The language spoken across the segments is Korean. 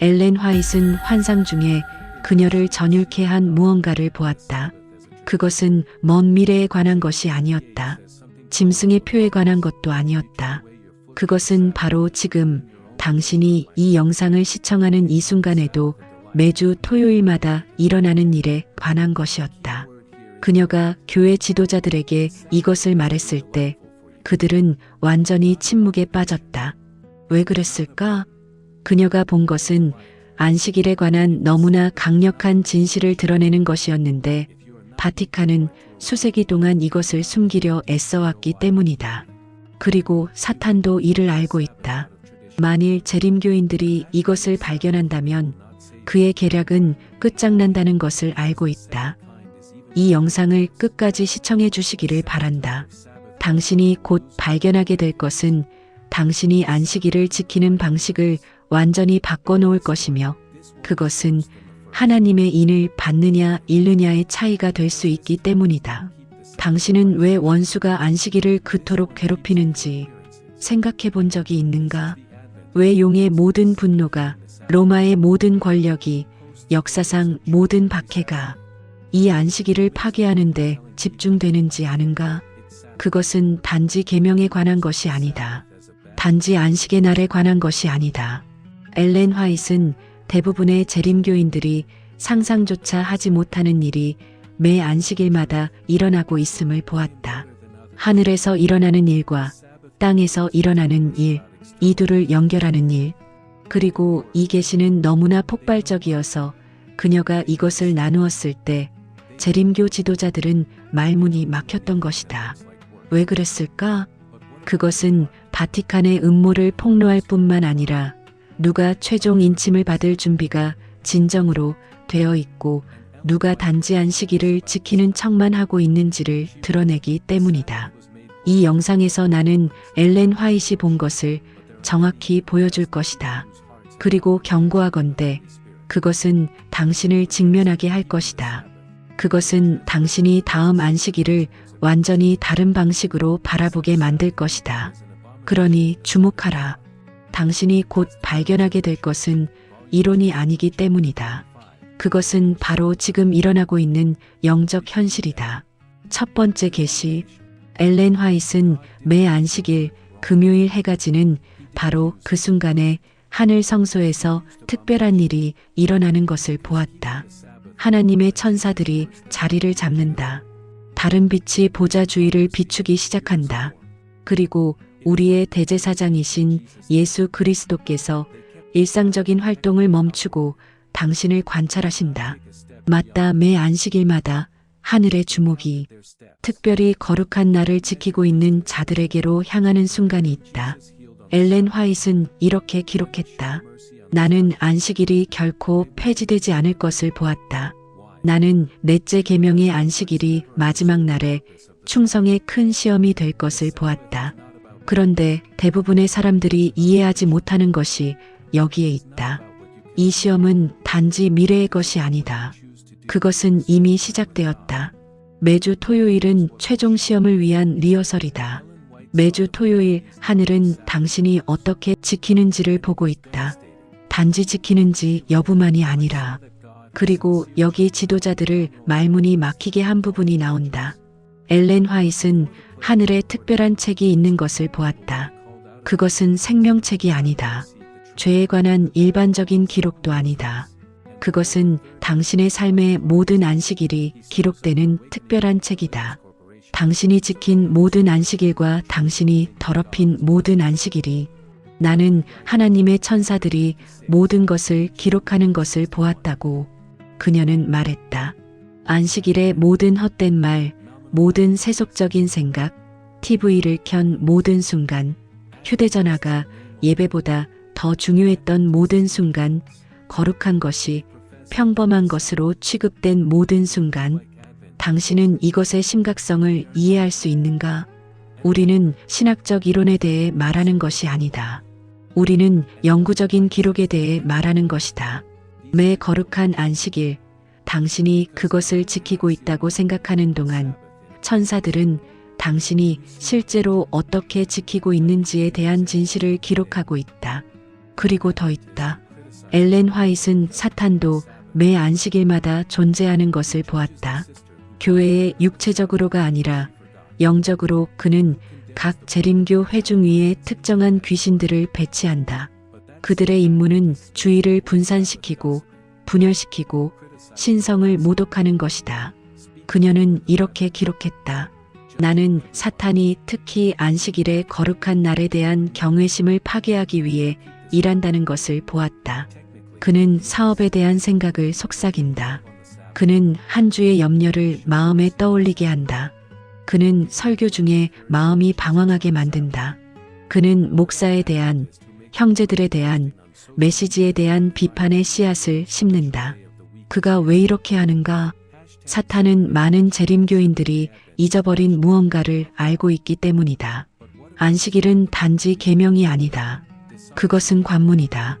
엘렌 화이트는 환상 중에 그녀를 전율케 한 무언가를 보았다. 그것은 먼 미래에 관한 것이 아니었다. 짐승의 표에 관한 것도 아니었다. 그것은 바로 지금 당신이 이 영상을 시청하는 이 순간에도 매주 토요일마다 일어나는 일에 관한 것이었다. 그녀가 교회 지도자들에게 이것을 말했을 때 그들은 완전히 침묵에 빠졌다. 왜 그랬을까? 그녀가 본 것은 안식일에 관한 너무나 강력한 진실을 드러내는 것이었는데 바티칸은 수세기 동안 이것을 숨기려 애써왔기 때문이다. 그리고 사탄도 이를 알고 있다. 만일 재림교인들이 이것을 발견한다면 그의 계략은 끝장난다는 것을 알고 있다. 이 영상을 끝까지 시청해 주시기를 바란다. 당신이 곧 발견하게 될 것은 당신이 안식일을 지키는 방식을 완전히 바꿔놓을 것이며 그것은 하나님의 인을 받느냐 잃느냐의 차이가 될 수 있기 때문이다. 당신은 왜 원수가 안식일을 그토록 괴롭히는지 생각해 본 적이 있는가? 왜 용의 모든 분노가, 로마의 모든 권력이, 역사상 모든 박해가 이 안식일을 파괴하는데 집중되는지 아는가? 그것은 단지 계명에 관한 것이 아니다. 단지 안식의 날에 관한 것이 아니다. 엘렌 화이트는 대부분의 재림교인들이 상상조차 하지 못하는 일이 매 안식일마다 일어나고 있음을 보았다. 하늘에서 일어나는 일과 땅에서 일어나는 일, 이 둘을 연결하는 일. 그리고 이 계시는 너무나 폭발적이어서 그녀가 이것을 나누었을 때 재림교 지도자들은 말문이 막혔던 것이다. 왜 그랬을까? 그것은 바티칸의 음모를 폭로할 뿐만 아니라 누가 최종 인침을 받을 준비가 진정으로 되어 있고 누가 단지 안식일을 지키는 척만 하고 있는지를 드러내기 때문이다. 이 영상에서 나는 엘렌 화이트이 본 것을 정확히 보여줄 것이다. 그리고 경고하건대 그것은 당신을 직면하게 할 것이다. 그것은 당신이 다음 안식일을 완전히 다른 방식으로 바라보게 만들 것이다. 그러니 주목하라. 당신이 곧 발견하게 될 것은 이론이 아니기 때문이다. 그것은 바로 지금 일어나고 있는 영적 현실이다. 첫 번째 계시. 엘렌 화이트는 매 안식일 금요일 해가 지는 바로 그 순간에 하늘 성소에서 특별한 일이 일어나는 것을 보았다. 하나님의 천사들이 자리를 잡는다. 다른 빛이 보좌 주위를 비추기 시작한다. 그리고 우리의 대제사장이신 예수 그리스도께서 일상적인 활동을 멈추고 당신을 관찰하신다. 맞다. 매 안식일마다 하늘의 주목이 특별히 거룩한 날을 지키고 있는 자들에게로 향하는 순간이 있다. 엘렌 화이트는 이렇게 기록했다. 나는 안식일이 결코 폐지되지 않을 것을 보았다. 나는 넷째 계명의 안식일이 마지막 날에 충성의 큰 시험이 될 것을 보았다. 그런데 대부분의 사람들이 이해하지 못하는 것이 여기에 있다. 이 시험은 단지 미래의 것이 아니다. 그것은 이미 시작되었다. 매주 토요일은 최종 시험을 위한 리허설이다. 매주 토요일 하늘은 당신이 어떻게 지키는지를 보고 있다. 단지 지키는지 여부만이 아니라. 그리고 여기 지도자들을 말문이 막히게 한 부분이 나온다. 엘렌 화이트는 하늘에 특별한 책이 있는 것을 보았다. 그것은 생명책이 아니다. 죄에 관한 일반적인 기록도 아니다. 그것은 당신의 삶의 모든 안식일이 기록되는 특별한 책이다. 당신이 지킨 모든 안식일과 당신이 더럽힌 모든 안식일이. 나는 하나님의 천사들이 모든 것을 기록하는 것을 보았다고 그녀는 말했다. 안식일의 모든 헛된 말, 모든 세속적인 생각, TV를 켠 모든 순간, 휴대전화가 예배보다 더 중요했던 모든 순간, 거룩한 것이 평범한 것으로 취급된 모든 순간, 당신은 이것의 심각성을 이해할 수 있는가? 우리는 신학적 이론에 대해 말하는 것이 아니다. 우리는 영구적인 기록에 대해 말하는 것이다. 매 거룩한 안식일, 당신이 그것을 지키고 있다고 생각하는 동안 천사들은 당신이 실제로 어떻게 지키고 있는지에 대한 진실을 기록하고 있다. 그리고 더 있다. 엘렌 화이트는 사탄도 매 안식일마다 존재하는 것을 보았다. 교회의 육체적으로가 아니라 영적으로 그는 각 재림교 회중 위에 특정한 귀신들을 배치한다. 그들의 임무는 주의를 분산시키고 분열시키고 신성을 모독하는 것이다. 그녀는 이렇게 기록했다. 나는 사탄이 특히 안식일의 거룩한 날에 대한 경외심을 파괴하기 위해 일한다는 것을 보았다. 그는 사업에 대한 생각을 속삭인다. 그는 한 주의 염려를 마음에 떠올리게 한다. 그는 설교 중에 마음이 방황하게 만든다. 그는 목사에 대한, 형제들에 대한, 메시지에 대한 비판의 씨앗을 심는다. 그가 왜 이렇게 하는가? 사탄은 많은 재림교인들이 잊어버린 무언가를 알고 있기 때문이다. 안식일은 단지 계명이 아니다. 그것은 관문이다.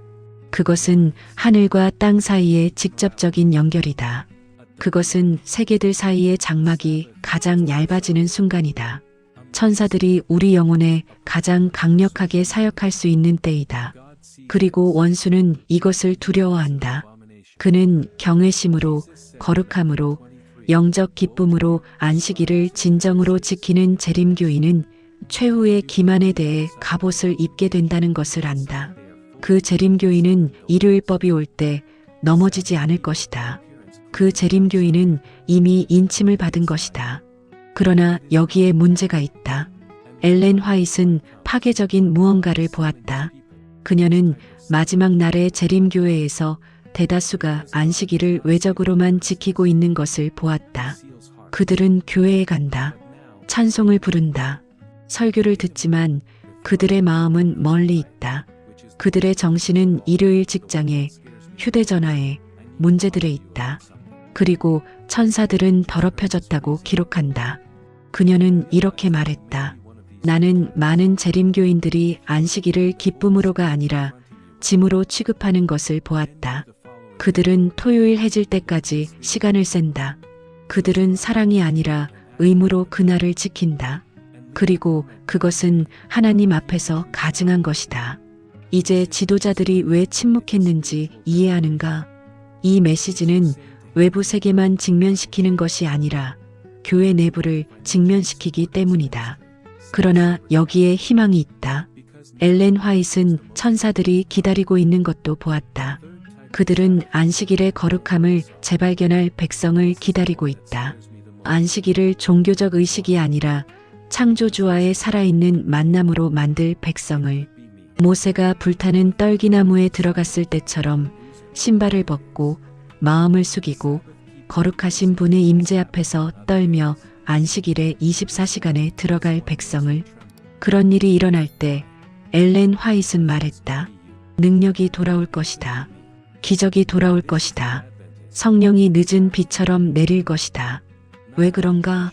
그것은 하늘과 땅 사이의 직접적인 연결이다. 그것은 세계들 사이의 장막이 가장 얇아지는 순간이다. 천사들이 우리 영혼에 가장 강력하게 사역할 수 있는 때이다. 그리고 원수는 이것을 두려워한다. 그는 경외심으로, 거룩함으로, 영적 기쁨으로 안식일을 진정으로 지키는 재림교인은 최후의 기만에 대해 갑옷을 입게 된다는 것을 안다. 그 재림교인은 일요일법이 올 때 넘어지지 않을 것이다. 그 재림교인은 이미 인침을 받은 것이다. 그러나 여기에 문제가 있다. 엘렌 화이트는 파괴적인 무언가를 보았다. 그녀는 마지막 날의 재림교회에서 대다수가 안식일을 외적으로만 지키고 있는 것을 보았다. 그들은 교회에 간다. 찬송을 부른다. 설교를 듣지만 그들의 마음은 멀리 있다. 그들의 정신은 일요일 직장에, 휴대전화에, 문제들에 있다. 그리고 천사들은 더럽혀졌다고 기록한다. 그녀는 이렇게 말했다. 나는 많은 재림교인들이 안식일을 기쁨으로가 아니라 짐으로 취급하는 것을 보았다. 그들은 토요일 해질 때까지 시간을 샌다. 그들은 사랑이 아니라 의무로 그날을 지킨다. 그리고 그것은 하나님 앞에서 가증한 것이다. 이제 지도자들이 왜 침묵했는지 이해하는가? 이 메시지는 외부 세계만 직면시키는 것이 아니라 교회 내부를 직면시키기 때문이다. 그러나 여기에 희망이 있다. 엘렌 화이트는 천사들이 기다리고 있는 것도 보았다. 그들은 안식일의 거룩함을 재발견할 백성을 기다리고 있다. 안식일을 종교적 의식이 아니라 창조주와의 살아있는 만남으로 만들 백성을, 모세가 불타는 떨기나무에 들어갔을 때처럼 신발을 벗고 마음을 숙이고 거룩하신 분의 임재 앞에서 떨며 안식일의 24시간에 들어갈 백성을. 그런 일이 일어날 때 엘렌 화이트는 말했다. 능력이 돌아올 것이다. 기적이 돌아올 것이다. 성령이 늦은 비처럼 내릴 것이다. 왜 그런가?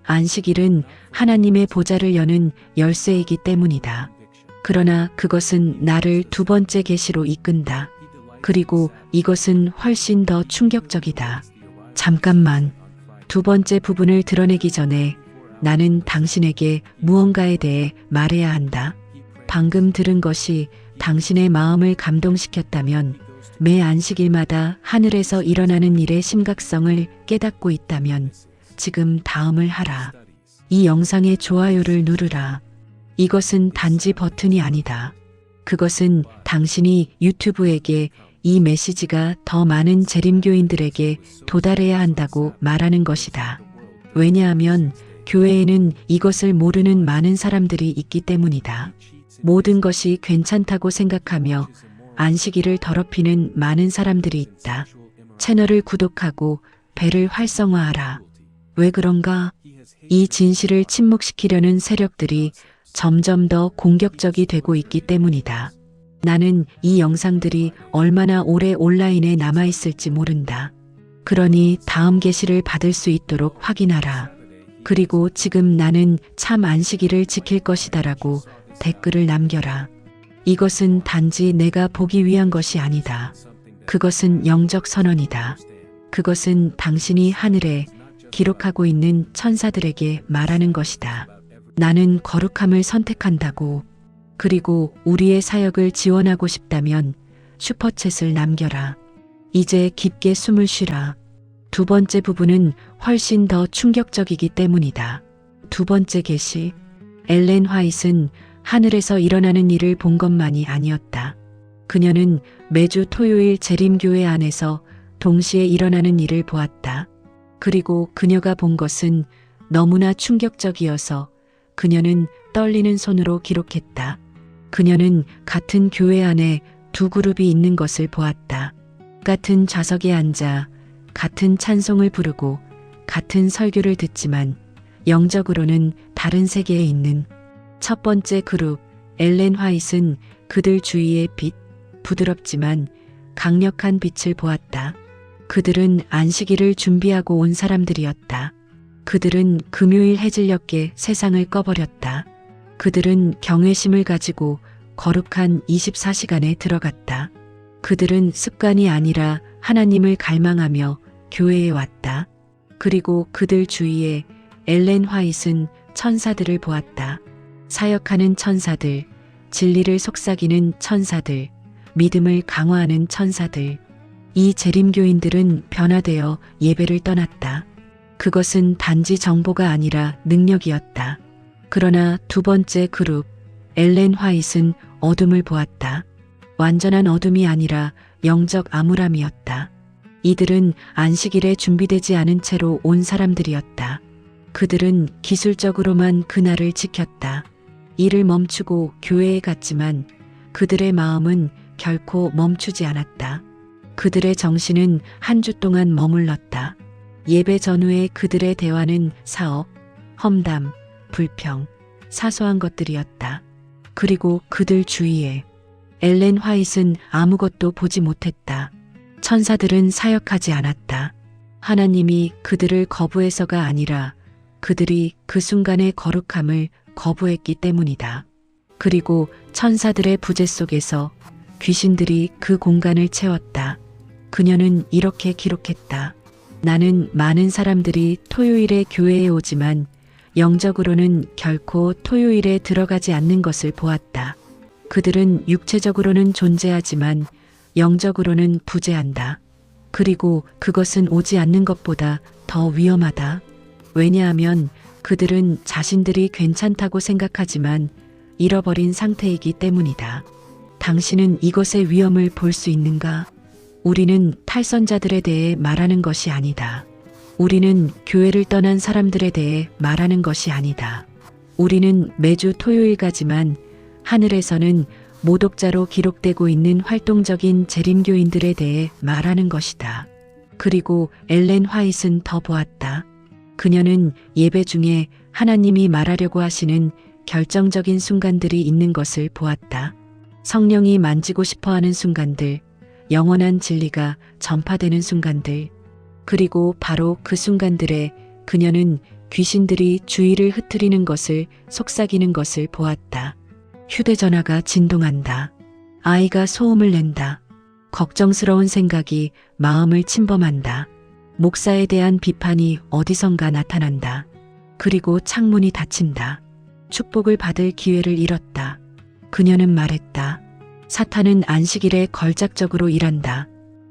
안식일은 하나님의 보좌를 여는 열쇠이기 때문이다. 그러나 그것은 나를 두 번째 계시로 이끈다. 그리고 이것은 훨씬 더 충격적이다. 잠깐만. 두 번째 부분을 드러내기 전에 나는 당신에게 무언가에 대해 말해야 한다. 방금 들은 것이 당신의 마음을 감동시켰다면, 매 안식일마다 하늘에서 일어나는 일의 심각성을 깨닫고 있다면 지금 다음을 하라. 이 영상의 좋아요를 누르라. 이것은 단지 버튼이 아니다. 그것은 당신이 유튜브에게 이 메시지가 더 많은 재림교인들에게 도달해야 한다고 말하는 것이다. 왜냐하면 교회에는 이것을 모르는 많은 사람들이 있기 때문이다. 모든 것이 괜찮다고 생각하며 안식일을 더럽히는 많은 사람들이 있다. 채널을 구독하고 벨을 활성화하라. 왜 그런가? 이 진실을 침묵시키려는 세력들이 점점 더 공격적이 되고 있기 때문이다. 나는 이 영상들이 얼마나 오래 온라인에 남아있을지 모른다. 그러니 다음 계시를 받을 수 있도록 확인하라. 그리고 지금 나는 참 안식일을 지킬 것이다라고 댓글을 남겨라. 이것은 단지 내가 보기 위한 것이 아니다. 그것은 영적 선언이다. 그것은 당신이 하늘에 기록하고 있는 천사들에게 말하는 것이다. 나는 거룩함을 선택한다고. 그리고 우리의 사역을 지원하고 싶다면 슈퍼챗을 남겨라. 이제 깊게 숨을 쉬라. 두 번째 부분은 훨씬 더 충격적이기 때문이다. 두 번째 계시. 엘렌 화이트는 하늘에서 일어나는 일을 본 것만이 아니었다. 그녀는 매주 토요일 재림교회 안에서 동시에 일어나는 일을 보았다. 그리고 그녀가 본 것은 너무나 충격적이어서 그녀는 떨리는 손으로 기록했다. 그녀는 같은 교회 안에 두 그룹이 있는 것을 보았다. 같은 좌석에 앉아 같은 찬송을 부르고 같은 설교를 듣지만 영적으로는 다른 세계에 있는 첫 번째 그룹. 엘렌 화이트는 그들 주위의 빛, 부드럽지만 강력한 빛을 보았다. 그들은 안식일을 준비하고 온 사람들이었다. 그들은 금요일 해질녘에 세상을 꺼버렸다. 그들은 경외심을 가지고 거룩한 24시간에 들어갔다. 그들은 습관이 아니라 하나님을 갈망하며 교회에 왔다. 그리고 그들 주위에 엘렌 화이트는 천사들을 보았다. 사역하는 천사들, 진리를 속삭이는 천사들, 믿음을 강화하는 천사들. 이 재림교인들은 변화되어 예배를 떠났다. 그것은 단지 정보가 아니라 능력이었다. 그러나 두 번째 그룹, 엘렌 화이트는 어둠을 보았다. 완전한 어둠이 아니라 영적 암울함이었다. 이들은 안식일에 준비되지 않은 채로 온 사람들이었다. 그들은 기술적으로만 그날을 지켰다. 일을 멈추고 교회에 갔지만 그들의 마음은 결코 멈추지 않았다. 그들의 정신은 한 주 동안 머물렀다. 예배 전후의 그들의 대화는 사업, 험담, 불평, 사소한 것들이었다. 그리고 그들 주위에 엘렌 화이트는 아무것도 보지 못했다. 천사들은 사역하지 않았다. 하나님이 그들을 거부해서가 아니라 그들이 그 순간의 거룩함을 거부했기 때문이다. 그리고 천사들의 부재 속에서 귀신들이 그 공간을 채웠다. 그녀는 이렇게 기록했다. 나는 많은 사람들이 토요일에 교회에 오지만 영적으로는 결코 토요일에 들어가지 않는 것을 보았다. 그들은 육체적으로는 존재하지만 영적으로는 부재한다. 그리고 그것은 오지 않는 것보다 더 위험하다. 왜냐하면 그들은 자신들이 괜찮다고 생각하지만 잃어버린 상태이기 때문이다. 당신은 이것의 위험을 볼 수 있는가? 우리는 탈선자들에 대해 말하는 것이 아니다. 우리는 교회를 떠난 사람들에 대해 말하는 것이 아니다. 우리는 매주 토요일 가지만 하늘에서는 모독자로 기록되고 있는 활동적인 재림교인들에 대해 말하는 것이다. 그리고 엘렌 화이트는 더 보았다. 그녀는 예배 중에 하나님이 말하려고 하시는 결정적인 순간들이 있는 것을 보았다. 성령이 만지고 싶어하는 순간들, 영원한 진리가 전파되는 순간들. 그리고 바로 그 순간들에 그녀는 귀신들이 주위를 흩트리는 것을 속삭이는 것을 보았다. 휴대전화가 진동한다. 아이가 소음을 낸다. 걱정스러운 생각이 마음을 침범한다. 목사에 대한 비판이 어디선가 나타난다. 그리고 창문이 닫힌다. 축복을 받을 기회를 잃었다. 그녀는 말했다. 사탄은 안식일에 걸작적으로 일한다.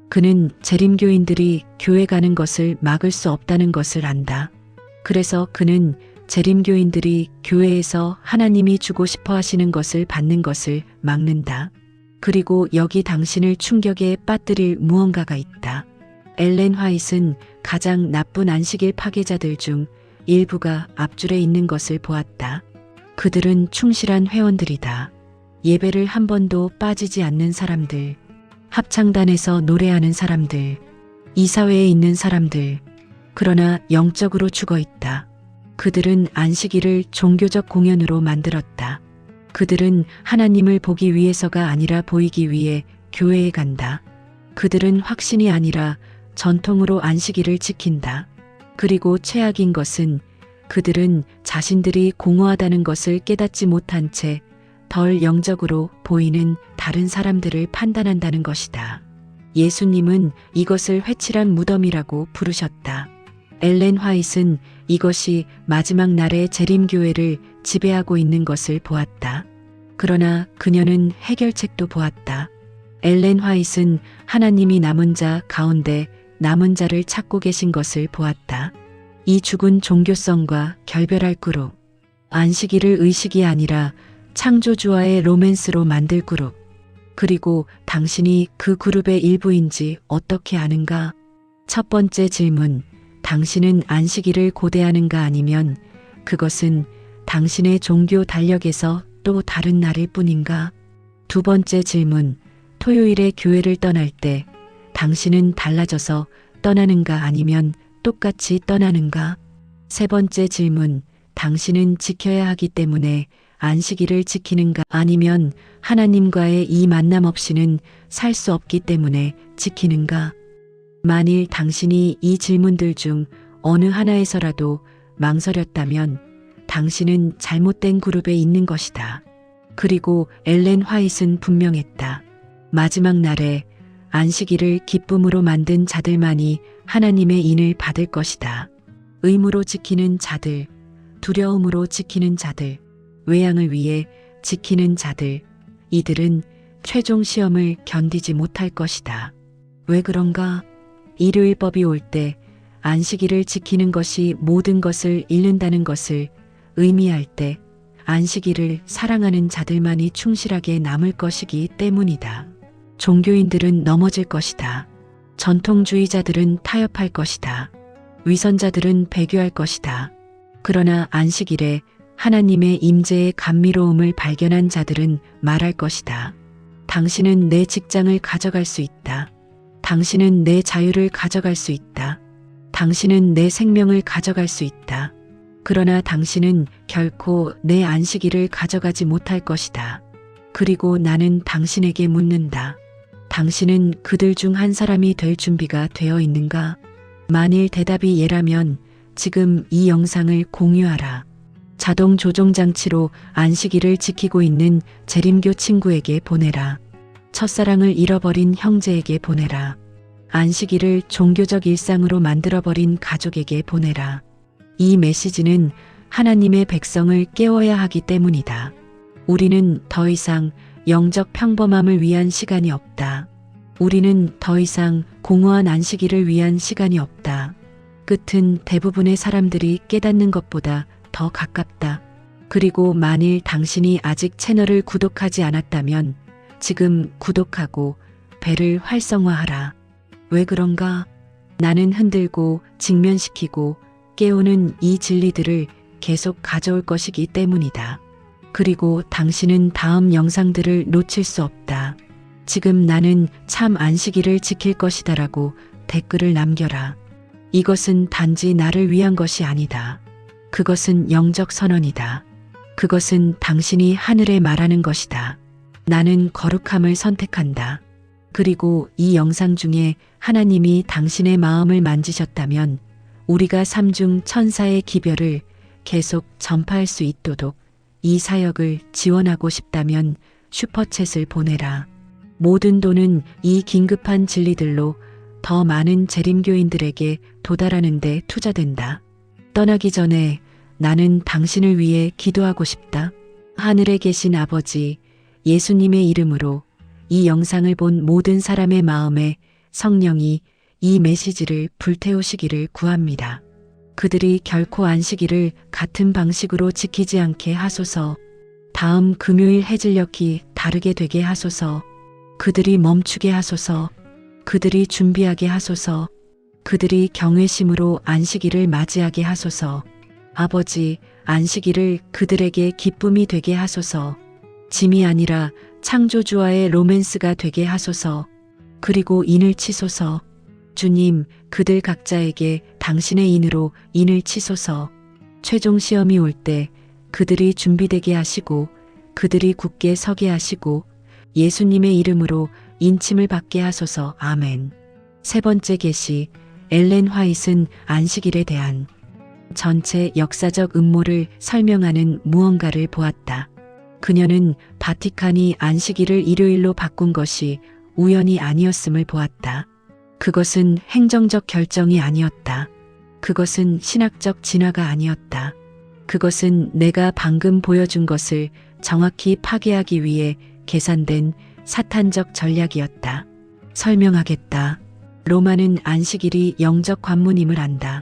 그는 재림교인들이 교회 가는 것을 막을 수 없다는 것을 안다. 그래서 그는 재림교인들이 교회에서 하나님이 주고 싶어 하시는 것을 받는 것을 막는다. 그리고 여기 당신을 충격에 빠뜨릴 무언가가 있다. 엘렌 화이트는 가장 나쁜 안식일 파괴자들 중 일부가 앞줄에 있는 것을 보았다. 그들은 충실한 회원들이다. 예배를 한 번도 빠지지 않는 사람들, 합창단에서 노래하는 사람들, 이사회에 있는 사람들, 그러나 영적으로 죽어 있다. 그들은 안식일을 종교적 공연으로 만들었다. 그들은 하나님을 보기 위해서가 아니라 보이기 위해 교회에 간다. 그들은 확신이 아니라 전통으로 안식일을 지킨다. 그리고 최악인 것은 그들은 자신들이 공허하다는 것을 깨닫지 못한 채 덜 영적으로 보이는 다른 사람들을 판단한다는 것이다. 예수님은 이것을 회칠한 무덤이라고 부르셨다. 엘렌 화이트는 이것이 마지막 날의 재림교회를 지배하고 있는 것을 보았다. 그러나 그녀는 해결책도 보았다. 엘렌 화이트는 하나님이 남은 자 가운데 남은 자를 찾고 계신 것을 보았다. 이 죽은 종교성과 결별할 그룹. 안식일을 의식이 아니라 창조주와의 로맨스로 만들 그룹. 그리고 당신이 그 그룹의 일부인지 어떻게 아는가? 첫 번째 질문. 당신은 안식일을 고대하는가 아니면 그것은 당신의 종교 달력에서 또 다른 날일 뿐인가? 두 번째 질문. 토요일에 교회를 떠날 때 당신은 달라져서 떠나는가 아니면 똑같이 떠나는가? 세 번째 질문. 당신은 지켜야 하기 때문에 안식일을 지키는가 아니면 하나님과의 이 만남 없이는 살 수 없기 때문에 지키는가? 만일 당신이 이 질문들 중 어느 하나에서라도 망설였다면 당신은 잘못된 그룹에 있는 것이다. 그리고 엘렌 화이트는 분명했다. 마지막 날에 안식일을 기쁨으로 만든 자들만이 하나님의 인을 받을 것이다. 의무로 지키는 자들, 두려움으로 지키는 자들, 외양을 위해 지키는 자들, 이들은 최종 시험을 견디지 못할 것이다. 왜 그런가? 일요일법이 올 때 안식일을 지키는 것이 모든 것을 잃는다는 것을 의미할 때 안식일을 사랑하는 자들만이 충실하게 남을 것이기 때문이다. 종교인들은 넘어질 것이다. 전통주의자들은 타협할 것이다. 위선자들은 배교할 것이다. 그러나 안식일에 하나님의 임재의 감미로움을 발견한 자들은 말할 것이다. 당신은 내 직장을 가져갈 수 있다. 당신은 내 자유를 가져갈 수 있다. 당신은 내 생명을 가져갈 수 있다. 그러나 당신은 결코 내 안식일을 가져가지 못할 것이다. 그리고 나는 당신에게 묻는다. 당신은 그들 중 한 사람이 될 준비가 되어 있는가? 만일 대답이 예라면 지금 이 영상을 공유하라. 자동 조종 장치로 안식일을 지키고 있는 재림교 친구에게 보내라. 첫사랑을 잃어버린 형제에게 보내라. 안식일을 종교적 일상으로 만들어버린 가족에게 보내라. 이 메시지는 하나님의 백성을 깨워야 하기 때문이다. 우리는 더 이상 영적 평범함을 위한 시간이 없다. 우리는 더 이상 공허한 안식일을 위한 시간이 없다. 끝은 대부분의 사람들이 깨닫는 것보다 더 가깝다. 그리고 만일 당신이 아직 채널을 구독하지 않았다면 지금 구독하고 벨을 활성화하라. 왜 그런가? 나는 흔들고 직면시키고 깨우는 이 진리들을 계속 가져올 것이기 때문이다. 그리고 당신은 다음 영상들을 놓칠 수 없다. 지금 나는 참 안식일을 지킬 것이다라고 댓글을 남겨라. 이것은 단지 나를 위한 것이 아니다. 그것은 영적 선언이다. 그것은 당신이 하늘에 말하는 것이다. 나는 거룩함을 선택한다. 그리고 이 영상 중에 하나님이 당신의 마음을 만지셨다면 우리가 삼중 천사의 기별을 계속 전파할 수 있도록 이 사역을 지원하고 싶다면 슈퍼챗을 보내라. 모든 돈은 이 긴급한 진리들로 더 많은 재림교인들에게 도달하는 데 투자된다. 떠나기 전에 나는 당신을 위해 기도하고 싶다. 하늘에 계신 아버지, 예수님의 이름으로 이 영상을 본 모든 사람의 마음에 성령이 이 메시지를 불태우시기를 구합니다. 그들이 결코 안식일을 같은 방식으로 지키지 않게 하소서. 다음 금요일 해질녘이 다르게 되게 하소서. 그들이 멈추게 하소서. 그들이 준비하게 하소서. 그들이 경외심으로 안식일을 맞이하게 하소서. 아버지, 안식일을 그들에게 기쁨이 되게 하소서. 짐이 아니라 창조주와의 로맨스가 되게 하소서. 그리고 인을 치소서. 주님, 그들 각자에게 당신의 인으로 인을 치소서. 최종 시험이 올 때 그들이 준비되게 하시고 그들이 굳게 서게 하시고 예수님의 이름으로 인침을 받게 하소서. 아멘. 세 번째 계시, 엘렌 화이트는 안식일에 대한 전체 역사적 음모를 설명하는 무언가를 보았다. 그녀는 바티칸이 안식일을 일요일로 바꾼 것이 우연이 아니었음을 보았다. 그것은 행정적 결정이 아니었다. 그것은 신학적 진화가 아니었다. 그것은 내가 방금 보여준 것을 정확히 파괴하기 위해 계산된 사탄적 전략이었다. 설명하겠다. 로마는 안식일이 영적 관문임을 안다.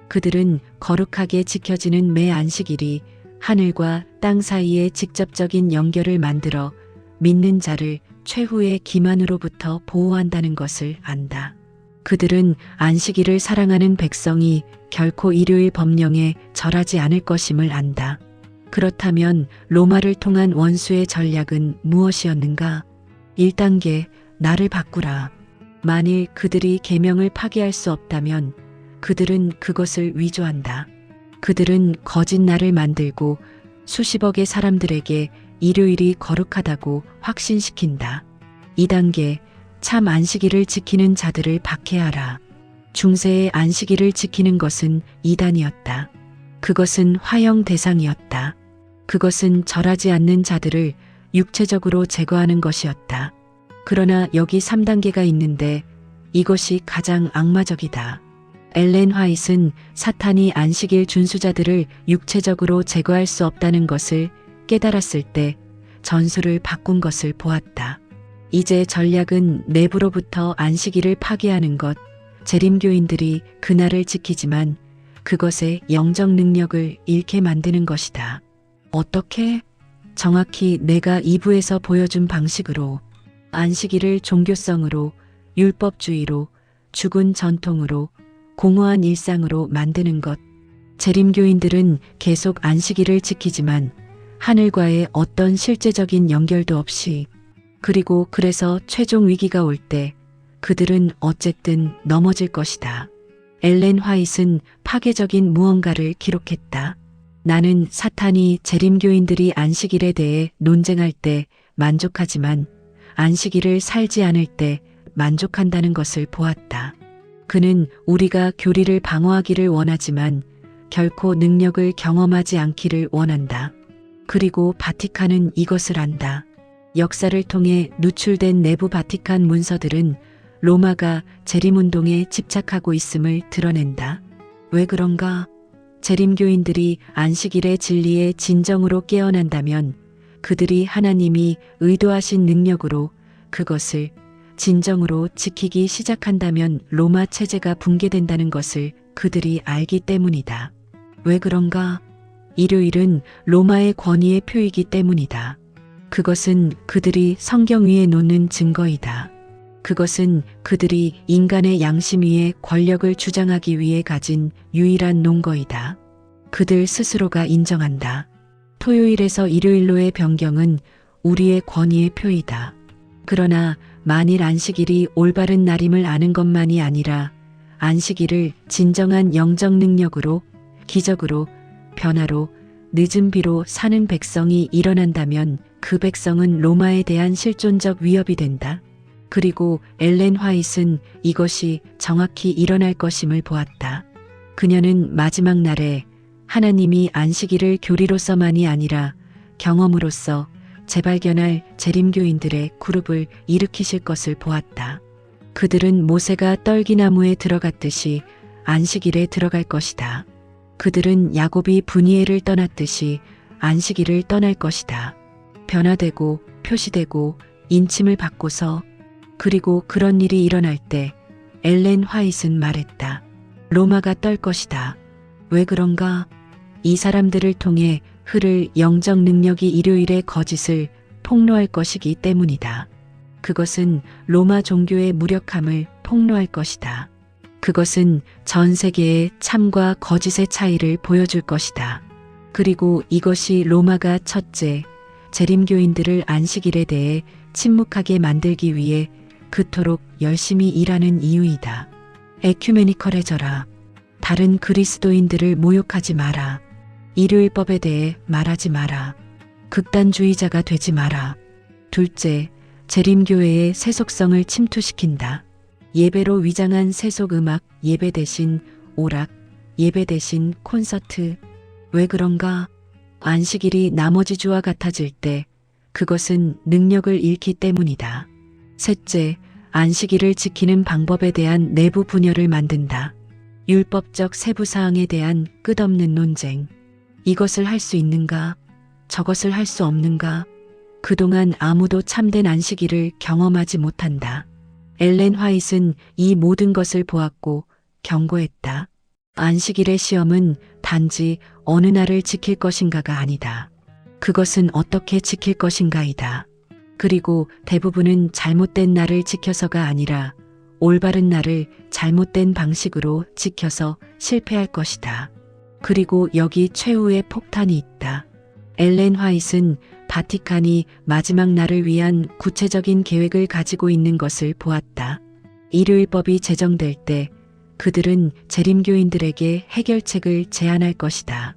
그들은 거룩하게 지켜지는 매 안식일이 하늘과 땅 사이에 직접적인 연결을 만들어 믿는 자를 최후의 기만으로부터 보호한다는 것을 안다. 그들은 안식일을 사랑하는 백성이 결코 일요일 법령에 절하지 않을 것임을 안다. 그렇다면 로마를 통한 원수의 전략은 무엇이었는가? 1단계, 나를 바꾸라. 만일 그들이 계명을 파기할 수 없다면 그들은 그것을 위조한다. 그들은 거짓 날을 만들고 수십억의 사람들에게 일요일이 거룩하다고 확신시킨다. 2단계, 참 안식일을 지키는 자들을 박해하라. 중세의 안식일을 지키는 것은 이단이었다. 그것은 화형 대상이었다. 그것은 절하지 않는 자들을 육체적으로 제거하는 것이었다. 그러나 여기 3단계가 있는데 이것이 가장 악마적이다. 엘렌 화이트는 사탄이 안식일 준수자들을 육체적으로 제거할 수 없다는 것을 깨달았을 때 전술을 바꾼 것을 보았다. 이제 전략은 내부로부터 안식일을 파괴하는 것. 재림교인들이 그날을 지키지만 그것의 영적 능력을 잃게 만드는 것이다. 어떻게? 정확히 내가 2부에서 보여준 방식으로 안식일을 종교성으로, 율법주의로, 죽은 전통으로, 공허한 일상으로 만드는 것. 재림교인들은 계속 안식일을 지키지만 하늘과의 어떤 실제적인 연결도 없이, 그리고 그래서 최종 위기가 올 때 그들은 어쨌든 넘어질 것이다. 엘렌 화이트는 파괴적인 무언가를 기록했다. 나는 사탄이 재림교인들이 안식일에 대해 논쟁할 때 만족하지만 안식일을 살지 않을 때 만족한다는 것을 보았다. 그는 우리가 교리를 방어하기를 원하지만 결코 능력을 경험하지 않기를 원한다. 그리고 바티칸은 이것을 안다. 역사를 통해 누출된 내부 바티칸 문서들은 로마가 재림운동에 집착하고 있음을 드러낸다. 왜 그런가? 재림교인들이 안식일의 진리에 진정으로 깨어난다면 그들이 하나님이 의도하신 능력으로 그것을 진정으로 지키기 시작한다면 로마 체제가 붕괴된다는 것을 그들이 알기 때문이다. 왜 그런가? 일요일은 로마의 권위의 표이기 때문이다. 그것은 그들이 성경 위에 놓는 증거이다. 그것은 그들이 인간의 양심 위에 권력을 주장하기 위해 가진 유일한 논거이다. 그들 스스로가 인정한다. 토요일에서 일요일로의 변경은 우리의 권위의 표이다. 그러나 만일 안식일이 올바른 날임을 아는 것만이 아니라 안식일을 진정한 영적 능력으로, 기적으로, 변화로, 늦은 비로 사는 백성이 일어난다면 그 백성은 로마에 대한 실존적 위협이 된다. 그리고 엘렌 화이트는 이것이 정확히 일어날 것임을 보았다. 그녀는 마지막 날에 하나님이 안식일을 교리로서만이 아니라 경험으로서 재발견할 재림교인들의 그룹을 일으키실 것을 보았다. 그들은 모세가 떨기나무에 들어갔듯이 안식일에 들어갈 것이다. 그들은 야곱이 분이엘을 떠났듯이 안식일을 떠날 것이다. 변화되고 표시되고 인침을 받고서, 그리고 그런 일이 일어날 때 엘렌 화이트는 말했다. 로마가 떨 것이다. 왜 그런가? 이 사람들을 통해 흐를 영적 능력이 일요일의 거짓을 폭로할 것이기 때문이다. 그것은 로마 종교의 무력함을 폭로할 것이다. 그것은 전 세계의 참과 거짓의 차이를 보여줄 것이다. 그리고 이것이 로마가 첫째, 재림교인들을 안식일에 대해 침묵하게 만들기 위해 그토록 열심히 일하는 이유이다. 에큐메니컬해져라. 다른 그리스도인들을 모욕하지 마라. 일요일법에 대해 말하지 마라. 극단주의자가 되지 마라. 둘째, 재림교회의 세속성을 침투시킨다. 예배로 위장한 세속음악, 예배 대신 오락, 예배 대신 콘서트. 왜 그런가? 안식일이 나머지 주와 같아질 때 그것은 능력을 잃기 때문이다. 셋째, 안식일을 지키는 방법에 대한 내부 분열을 만든다. 율법적 세부사항에 대한 끝없는 논쟁. 이것을 할 수 있는가? 저것을 할 수 없는가? 그동안 아무도 참된 안식일을 경험하지 못한다. 엘렌 화이트는 이 모든 것을 보았고 경고했다. 안식일의 시험은 단지 어느 날을 지킬 것인가가 아니다. 그것은 어떻게 지킬 것인가이다. 그리고 대부분은 잘못된 날을 지켜서가 아니라 올바른 날을 잘못된 방식으로 지켜서 실패할 것이다. 그리고 여기 최후의 폭탄이 있다. 엘렌 화이트는 바티칸이 마지막 날을 위한 구체적인 계획을 가지고 있는 것을 보았다. 일요일법이 제정될 때 그들은 재림교인들에게 해결책을 제안할 것이다.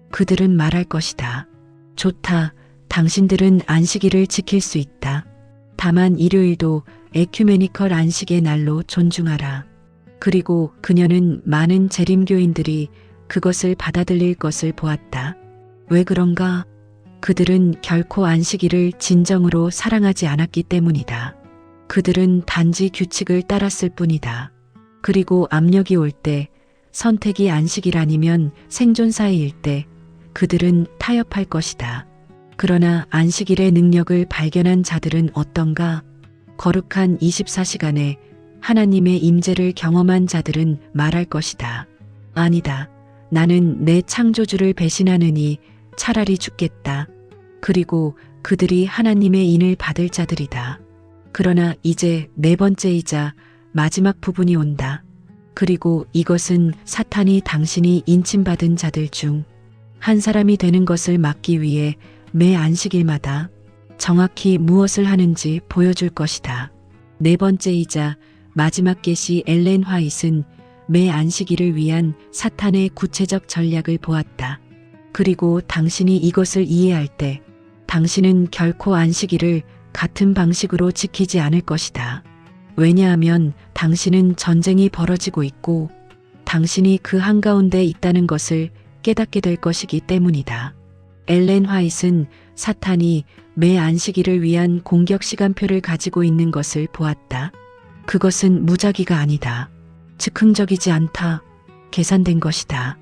그들은 말할 것이다. 좋다. 당신들은 안식일을 지킬 수 있다. 다만 일요일도 에큐메니컬 안식의 날로 존중하라. 그리고 그녀는 많은 재림교인들이 그것을 받아들일 것을 보았다. 왜 그런가? 그들은 결코 안식일을 진정으로 사랑하지 않았기 때문이다. 그들은 단지 규칙을 따랐을 뿐이다. 그리고 압력이 올 때, 선택이 안식일 아니면 생존사이일 때 그들은 타협할 것이다. 그러나 안식일의 능력을 발견한 자들은 어떤가? 거룩한 24시간에 하나님의 임재를 경험한 자들은 말할 것이다. 아니다. 나는 내 창조주를 배신하느니 차라리 죽겠다. 그리고 그들이 하나님의 인을 받을 자들이다. 그러나 이제 네 번째이자 마지막 부분이 온다. 그리고 이것은 사탄이 당신이 인침받은 자들 중 한 사람이 되는 것을 막기 위해 매 안식일마다 정확히 무엇을 하는지 보여줄 것이다. 네 번째이자 마지막 계시 엘렌 화이트는 매 안식일을 위한 사탄의 구체적 전략을 보았다. 그리고 당신이 이것을 이해할 때 당신은 결코 안식일을 같은 방식으로 지키지 않을 것이다. 왜냐하면 당신은 전쟁이 벌어지고 있고 당신이 그 한가운데 있다는 것을 깨닫게 될 것이기 때문이다. 엘렌 화이트는 사탄이 매 안식일을 위한 공격 시간표를 가지고 있는 것을 보았다. 그것은 무작위가 아니다. 즉흥적이지 않다. 계산된 것이다.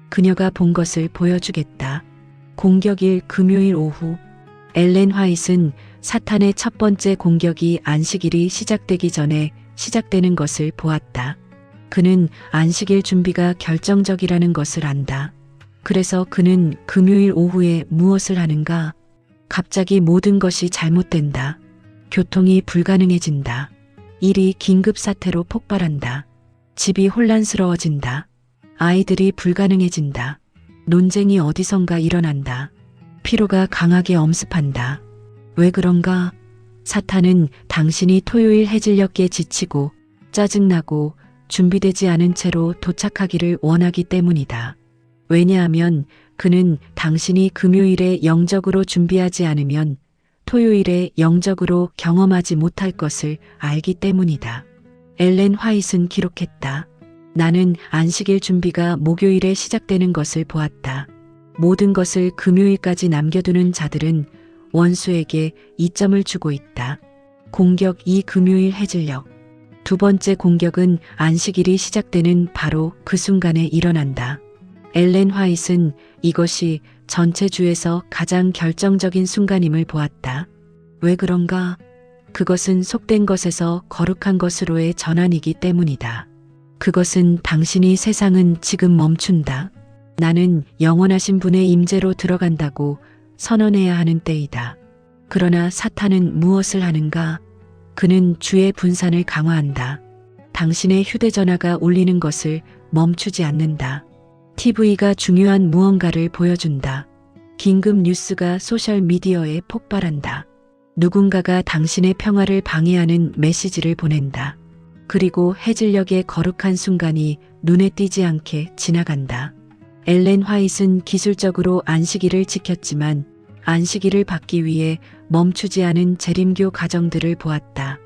그녀가 본 것을 보여주겠다. 공격일 금요일 오후 엘렌 화이트는 사탄의 첫 번째 공격이 안식일이 시작되기 전에 시작되는 것을 보았다. 그는 안식일 준비가 결정적이라는 것을 안다. 그래서 그는 금요일 오후에 무엇을 하는가? 갑자기 모든 것이 잘못된다. 교통이 불가능해진다. 일이 긴급 사태로 폭발한다. 집이 혼란스러워진다. 아이들이 불가능해진다. 논쟁이 어디선가 일어난다. 피로가 강하게 엄습한다. 왜 그런가? 사탄은 당신이 토요일 해질녘에 지치고 짜증나고 준비되지 않은 채로 도착하기를 원하기 때문이다. 왜냐하면 그는 당신이 금요일에 영적으로 준비하지 않으면 토요일에 영적으로 경험하지 못할 것을 알기 때문이다. 엘렌 화이트는 기록했다. 나는 안식일 준비가 목요일에 시작되는 것을 보았다. 모든 것을 금요일까지 남겨두는 자들은 원수에게 이점을 주고 있다. 공격 2 금요일 해질녘. 두 번째 공격은 안식일이 시작되는 바로 그 순간에 일어난다. 엘렌 화이트는 이것이 전체 주에서 가장 결정적인 순간임을 보았다. 왜 그런가? 그것은 속된 것에서 거룩한 것으로의 전환이기 때문이다. 그것은 당신이 세상은 지금 멈춘다. 나는 영원하신 분의 임재로 들어간다고 선언해야 하는 때이다. 그러나 사탄은 무엇을 하는가? 그는 주의 분산을 강화한다. 당신의 휴대전화가 울리는 것을 멈추지 않는다. TV가 중요한 무언가를 보여준다. 긴급 뉴스가 소셜미디어에 폭발한다. 누군가가 당신의 평화를 방해하는 메시지를 보낸다. 그리고 해질녘의 거룩한 순간이 눈에 띄지 않게 지나간다. 엘렌 화이트는 기술적으로 안식일을 지켰지만 안식일을 받기 위해 멈추지 않은 재림교 가정들을 보았다.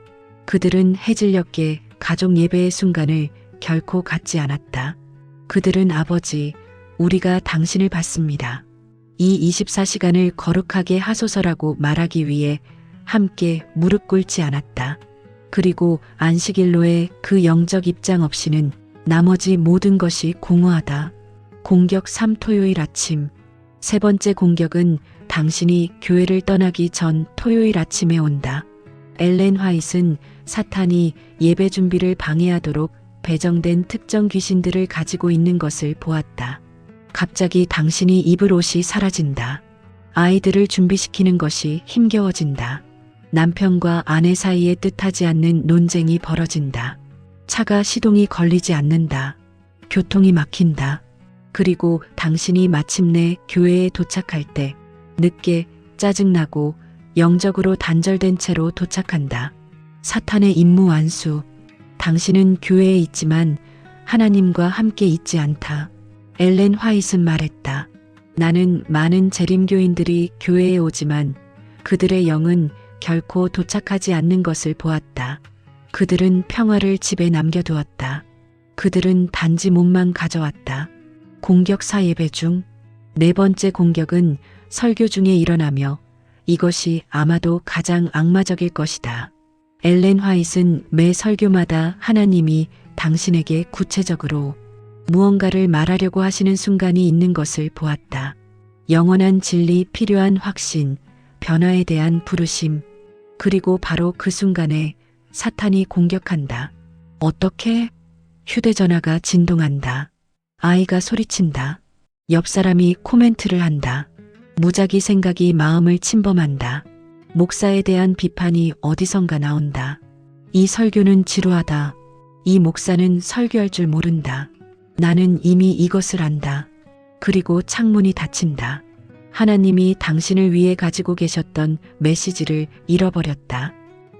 그들은 해질녘의 가족 예배의 순간을 결코 갖지 않았다. 그들은 아버지, 우리가 당신을 받습니다. 이 24시간을 거룩하게 하소서라고 말하기 위해 함께 무릎 꿇지 않았다. 그리고 안식일로의 그 영적 입장 없이는 나머지 모든 것이 공허하다. 공격 3 토요일 아침. 세 번째 공격은 당신이 교회를 떠나기 전 토요일 아침에 온다. 엘렌 화이트는 사탄이 예배 준비를 방해하도록 배정된 특정 귀신들을 가지고 있는 것을 보았다. 갑자기 당신이 입을 옷이 사라진다. 아이들을 준비시키는 것이 힘겨워진다. 남편과 아내 사이에 뜻하지 않는 논쟁이 벌어진다. 차가 시동이 걸리지 않는다. 교통이 막힌다. 그리고 당신이 마침내 교회에 도착할 때 늦게 짜증나고 영적으로 단절된 채로 도착한다. 사탄의 임무 완수. 당신은 교회에 있지만 하나님과 함께 있지 않다. 엘렌 화이트는 말했다. 나는 많은 재림교인들이 교회에 오지만 그들의 영은 결코 도착하지 않는 것을 보았다. 그들은 평화를 집에 남겨두었다. 그들은 단지 몸만 가져왔다. 공격 4예배 중 네 번째 공격은 설교 중에 일어나며 이것이 아마도 가장 악마적일 것이다. 엘렌 화이트는 매 설교마다 하나님이 당신에게 구체적으로 무언가를 말하려고 하시는 순간이 있는 것을 보았다. 영원한 진리, 필요한 확신, 변화에 대한 부르심, 그리고 바로 그 순간에 사탄이 공격한다. 어떻게? 휴대전화가 진동한다. 아이가 소리친다. 옆 사람이 코멘트를 한다. 무작위 생각이 마음을 침범한다. 목사에 대한 비판이 어디선가 나온다. 이 설교는 지루하다. 이 목사는 설교할 줄 모른다. 나는 이미 이것을 안다. 그리고 창문이 닫힌다. 하나님이 당신을 위해 가지고 계셨던 메시지를 잃어버렸다.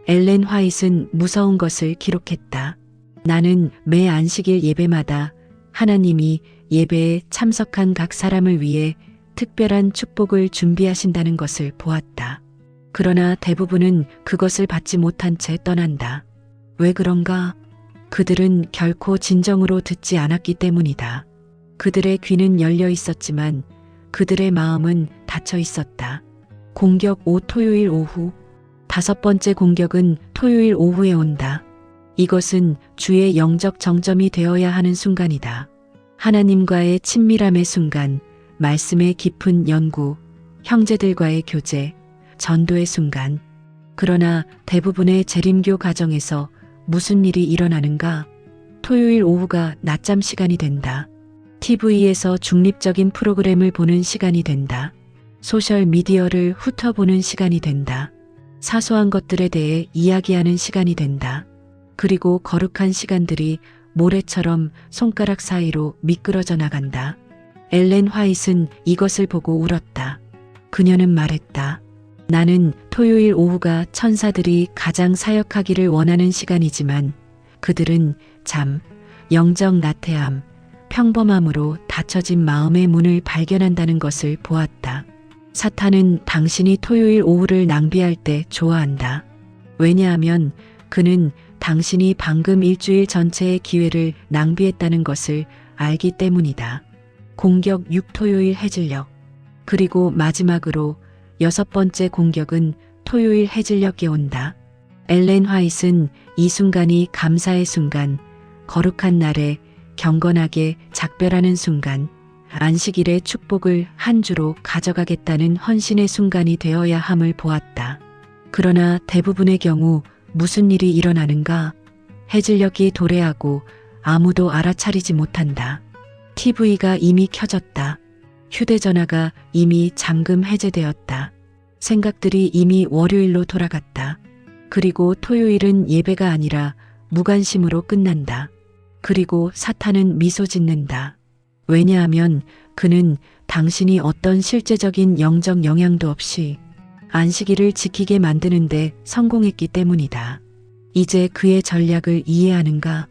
엘렌 화이트는 무서운 것을 기록했다. 나는 매 안식일 예배마다 하나님이 예배에 참석한 각 사람을 위해 특별한 축복을 준비하신다는 것을 보았다. 그러나 대부분은 그것을 받지 못한 채 떠난다. 왜 그런가? 그들은 결코 진정으로 듣지 않았기 때문이다. 그들의 귀는 열려 있었지만 그들의 마음은 닫혀 있었다. 공격 5 토요일 오후. 다섯 번째 공격은 토요일 오후에 온다. 이것은 주의 영적 정점이 되어야 하는 순간이다. 하나님과의 친밀함의 순간, 말씀의 깊은 연구, 형제들과의 교제, 전도의 순간. 그러나 대부분의 재림교 가정에서 무슨 일이 일어나는가? 토요일 오후가 낮잠 시간이 된다. TV에서 중립적인 프로그램을 보는 시간이 된다. 소셜 미디어를 훑어보는 시간이 된다. 사소한 것들에 대해 이야기하는 시간이 된다. 그리고 거룩한 시간들이 모래처럼 손가락 사이로 미끄러져 나간다. 엘렌 화이트는 이것을 보고 울었다. 그녀는 말했다. 나는 토요일 오후가 천사들이 가장 사역하기를 원하는 시간이지만 그들은 잠, 영적 나태함, 평범함으로 닫혀진 마음의 문을 발견한다는 것을 보았다. 사탄은 당신이 토요일 오후를 낭비할 때 좋아한다. 왜냐하면 그는 당신이 방금 일주일 전체의 기회를 낭비했다는 것을 알기 때문이다. 공격 6 토요일 해질녘. 그리고 마지막으로 여섯 번째 공격은 토요일 해질녘에 온다. 엘렌 화이트는 이 순간이 감사의 순간, 거룩한 날에 경건하게 작별하는 순간, 안식일의 축복을 한 주로 가져가겠다는 헌신의 순간이 되어야 함을 보았다. 그러나 대부분의 경우 무슨 일이 일어나는가? 해질녘이 도래하고 아무도 알아차리지 못한다. TV가 이미 켜졌다. 휴대전화가 이미 잠금 해제되었다. 생각들이 이미 월요일로 돌아갔다. 그리고 토요일은 예배가 아니라 무관심으로 끝난다. 그리고 사탄은 미소 짓는다. 왜냐하면 그는 당신이 어떤 실제적인 영적 영향도 없이 안식일을 지키게 만드는데 성공했기 때문이다. 이제 그의 전략을 이해하는가?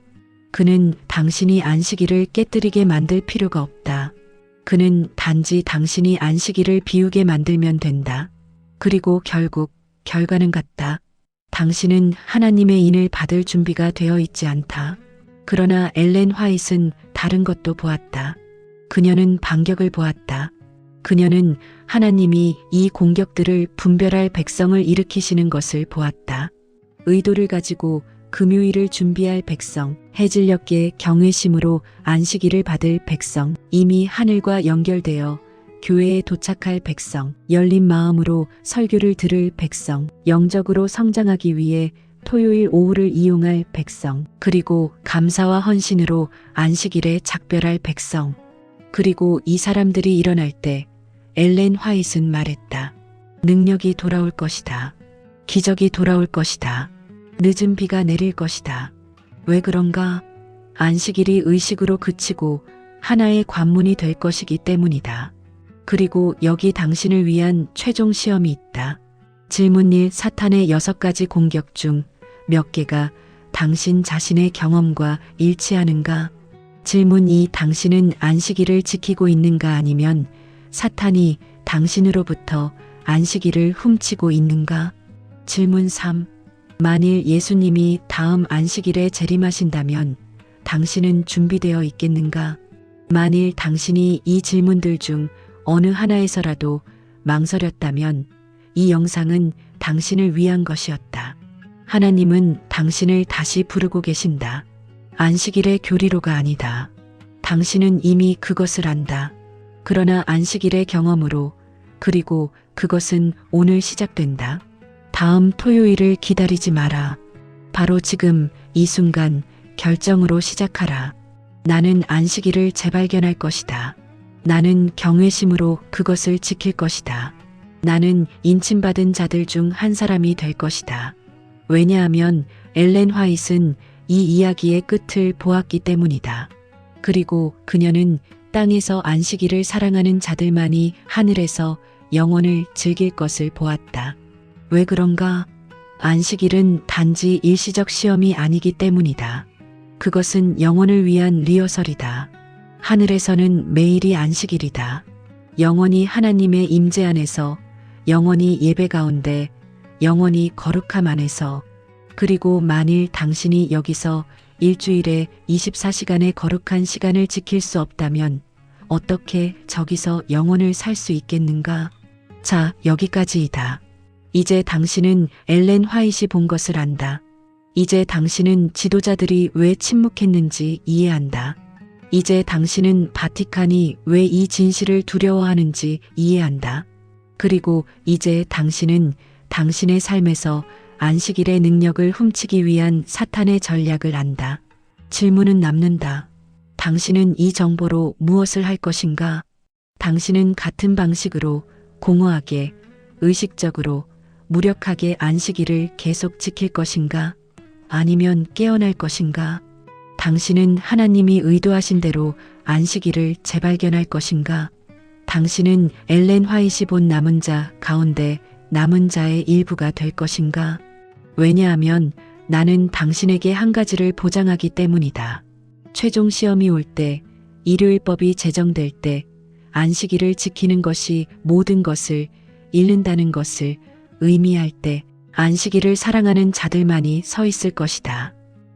그는 당신이 안식일을 깨뜨리게 만들 필요가 없다. 그는 단지 당신이 안식일을 비우게 만들면 된다. 그리고 결국 결과는 같다. 당신은 하나님의 인을 받을 준비가 되어 있지 않다. 그러나 엘렌 화이트는 다른 것도 보았다. 그녀는 반격을 보았다. 그녀는 하나님이 이 공격들을 분별할 백성을 일으키시는 것을 보았다. 의도를 가지고 금요일을 준비할 백성, 해질녘에 경외심으로 안식일을 받을 백성, 이미 하늘과 연결되어 교회에 도착할 백성, 열린 마음으로 설교를 들을 백성, 영적으로 성장하기 위해 토요일 오후를 이용할 백성, 그리고 감사와 헌신으로 안식일에 작별할 백성. 그리고 이 사람들이 일어날 때 엘렌 화이트는 말했다. 능력이 돌아올 것이다. 기적이 돌아올 것이다. 늦은 비가 내릴 것이다. 왜 그런가? 안식일이 의식으로 그치고 하나의 관문이 될 것이기 때문이다. 그리고 여기 당신을 위한 최종 시험이 있다. 질문 1. 사탄의 6가지 공격 중 몇 개가 당신 자신의 경험과 일치하는가? 질문 2. 당신은 안식일을 지키고 있는가 아니면 사탄이 당신으로부터 안식일을 훔치고 있는가? 질문 3. 만일 예수님이 다음 안식일에 재림하신다면 당신은 준비되어 있겠는가? 만일 당신이 이 질문들 중 어느 하나에서라도 망설였다면 이 영상은 당신을 위한 것이었다. 하나님은 당신을 다시 부르고 계신다. 안식일의 교리로가 아니다. 당신은 이미 그것을 안다. 그러나 안식일의 경험으로, 그리고 그것은 오늘 시작된다. 다음 토요일을 기다리지 마라. 바로 지금 이 순간 결정으로 시작하라. 나는 안식일을 재발견할 것이다. 나는 경외심으로 그것을 지킬 것이다. 나는 인침받은 자들 중 한 사람이 될 것이다. 왜냐하면 엘렌 화이트는 이 이야기의 끝을 보았기 때문이다. 그리고 그녀는 땅에서 안식일을 사랑하는 자들만이 하늘에서 영원을 즐길 것을 보았다. 왜 그런가? 안식일은 단지 일시적 시험이 아니기 때문이다. 그것은 영원을 위한 리허설이다. 하늘에서는 매일이 안식일이다. 영원히 하나님의 임재 안에서, 영원히 예배 가운데, 영원히 거룩함 안에서, 그리고 만일 당신이 여기서 일주일에 24시간의 거룩한 시간을 지킬 수 없다면 어떻게 저기서 영원을 살 수 있겠는가? 자, 여기까지이다. 이제 당신은 엘렌 화이트이 본 것을 안다. 이제 당신은 지도자들이 왜 침묵했는지 이해한다. 이제 당신은 바티칸이 왜 이 진실을 두려워하는지 이해한다. 그리고 이제 당신은 당신의 삶에서 안식일의 능력을 훔치기 위한 사탄의 전략을 안다. 질문은 남는다. 당신은 이 정보로 무엇을 할 것인가? 당신은 같은 방식으로 공허하게, 의식적으로, 무력하게 안식일을 계속 지킬 것인가? 아니면 깨어날 것인가? 당신은 하나님이 의도하신 대로 안식일을 재발견할 것인가? 당신은 엘렌 화이트이 본 남은 자 가운데 남은 자의 일부가 될 것인가? 왜냐하면 나는 당신에게 한 가지를 보장하기 때문이다. 최종 시험이 올 때, 일요일법이 제정될 때, 안식일을 지키는 것이 모든 것을 잃는다는 것을 의미할 때, 안식일을 사랑하는 자들만이 서 있을 것이다.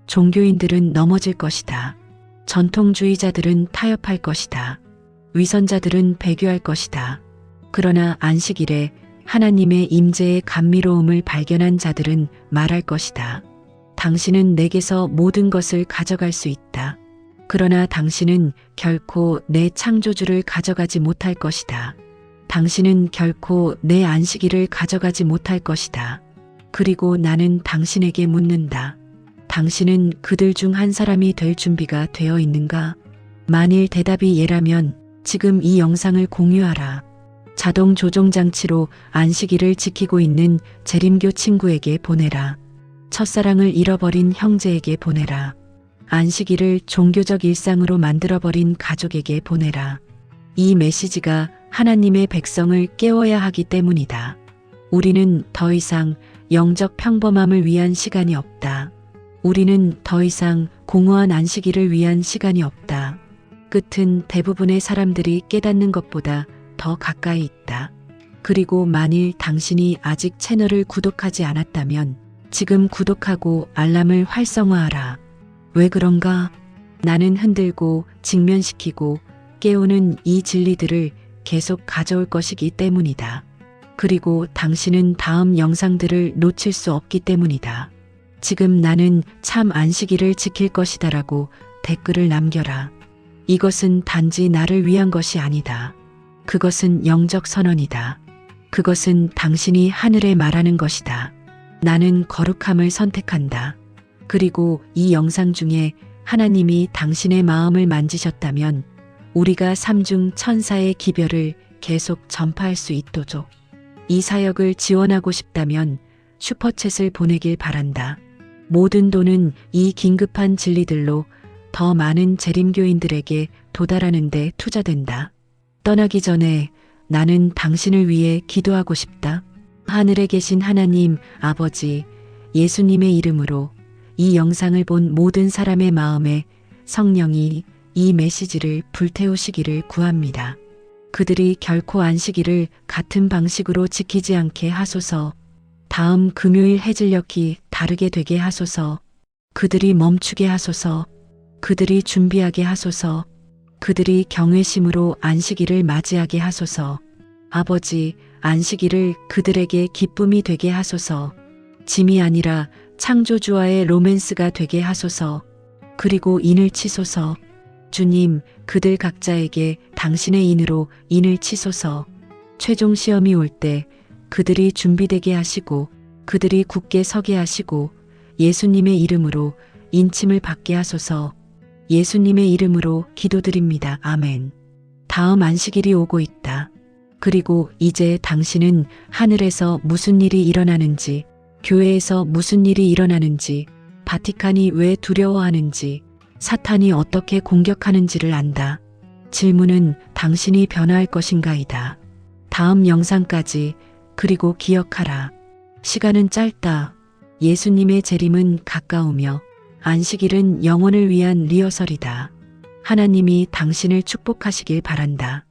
종교인들은 넘어질 것이다. 전통주의자들은 타협할 것이다. 위선자들은 배교할 것이다. 그러나 안식일에 하나님의 임재의 감미로움을 발견한 자들은 말할 것이다. 당신은 내게서 모든 것을 가져갈 수 있다. 그러나 당신은 결코 내 창조주를 가져가지 못할 것이다. 당신은 결코 내 안식일을 가져가지 못할 것이다. 그리고 나는 당신에게 묻는다. 당신은 그들 중 한 사람이 될 준비가 되어 있는가? 만일 대답이 예라면 지금 이 영상을 공유하라. 자동 조종 장치로 안식일을 지키고 있는 재림교 친구에게 보내라. 첫사랑을 잃어버린 형제에게 보내라. 안식일을 종교적 일상으로 만들어버린 가족에게 보내라. 이 메시지가 하나님의 백성을 깨워야 하기 때문이다. 우리는 더 이상 영적 평범함을 위한 시간이 없다. 우리는 더 이상 공허한 안식일을 위한 시간이 없다. 끝은 대부분의 사람들이 깨닫는 것보다 더 가까이 있다. 그리고 만일 당신이 아직 채널을 구독하지 않았다면 지금 구독하고 알람을 활성화하라. 왜 그런가? 나는 흔들고 직면시키고 깨우는 이 진리들을 계속 가져올 것이기 때문이다. 그리고 당신은 다음 영상들을 놓칠 수 없기 때문이다. 지금 나는 참 안식일을 지킬 것이다라고 댓글을 남겨라. 이것은 단지 나를 위한 것이 아니다. 그것은 영적 선언이다. 그것은 당신이 하늘에 말하는 것이다. 나는 거룩함을 선택한다. 그리고 이 영상 중에 하나님이 당신의 마음을 만지셨다면 우리가 삼중 천사의 기별을 계속 전파할 수 있도록 이 사역을 지원하고 싶다면 슈퍼챗을 보내길 바란다. 모든 돈은 이 긴급한 진리들로 더 많은 재림교인들에게 도달하는 데 투자된다. 떠나기 전에 나는 당신을 위해 기도하고 싶다. 하늘에 계신 하나님 아버지, 예수님의 이름으로 이 영상을 본 모든 사람의 마음에 성령이 이 메시지를 불태우시기를 구합니다. 그들이 결코 안식일을 같은 방식으로 지키지 않게 하소서. 다음 금요일 해질녘이 다르게 되게 하소서. 그들이 멈추게 하소서. 그들이 준비하게 하소서. 그들이 경외심으로 안식일을 맞이하게 하소서. 아버지, 안식일을 그들에게 기쁨이 되게 하소서. 짐이 아니라 창조주와의 로맨스가 되게 하소서. 그리고 인을 치소서. 주님, 그들 각자에게 당신의 인으로 인을 치소서. 최종 시험이 올 때 그들이 준비되게 하시고 그들이 굳게 서게 하시고 예수님의 이름으로 인침을 받게 하소서. 예수님의 이름으로 기도드립니다. 아멘. 다음 안식일이 오고 있다. 그리고 이제 당신은 하늘에서 무슨 일이 일어나는지, 교회에서 무슨 일이 일어나는지, 바티칸이 왜 두려워하는지, 사탄이 어떻게 공격하는지를 안다. 질문은 당신이 변화할 것인가이다. 다음 영상까지. 그리고 기억하라. 시간은 짧다. 예수님의 재림은 가까우며 안식일은 영혼을 위한 리허설이다. 하나님이 당신을 축복하시길 바란다.